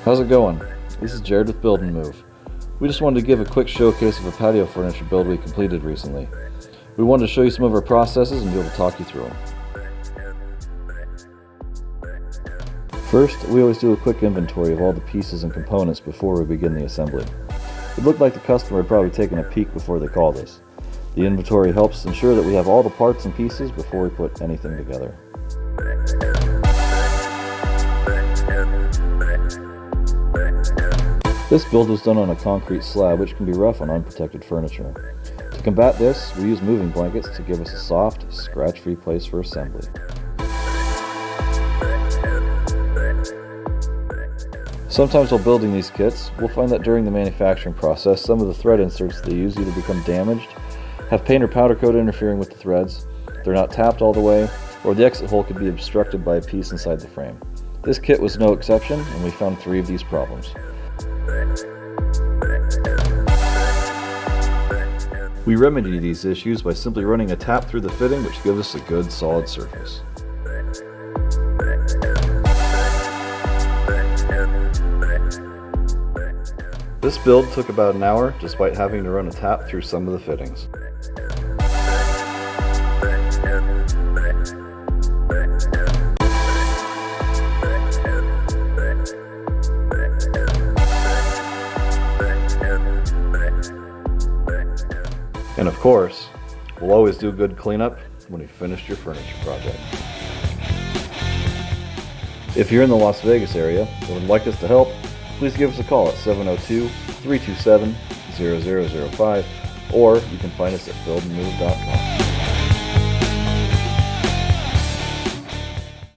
How's it going? This is Jared with Build and Move. We just wanted to give a quick showcase of a patio furniture build we completed recently. We wanted to show you some of our processes and be able to talk you through them. First, we always do a quick inventory of all the pieces and components before we begin the assembly. It looked like the customer had probably taken a peek before they called us. The inventory helps ensure that we have all the parts and pieces before we put anything together. This build was done on a concrete slab, which can be rough on unprotected furniture. To combat this, we use moving blankets to give us a soft, scratch-free place for assembly. Sometimes while building these kits, we'll find that during the manufacturing process, some of the thread inserts they use either become damaged, have paint or powder coat interfering with the threads, they're not tapped all the way, or the exit hole could be obstructed by a piece inside the frame. This kit was no exception, and we found 3 of these problems. We remedy these issues by simply running a tap through the fitting, which gives us a good solid surface. This build took about an hour, despite having to run a tap through some of the fittings. And of course, we'll always do good cleanup when you've finished your furniture project. If you're in the Las Vegas area and would like us to help, please give us a call at 702-327-0005, or you can find us at buildandmove.com.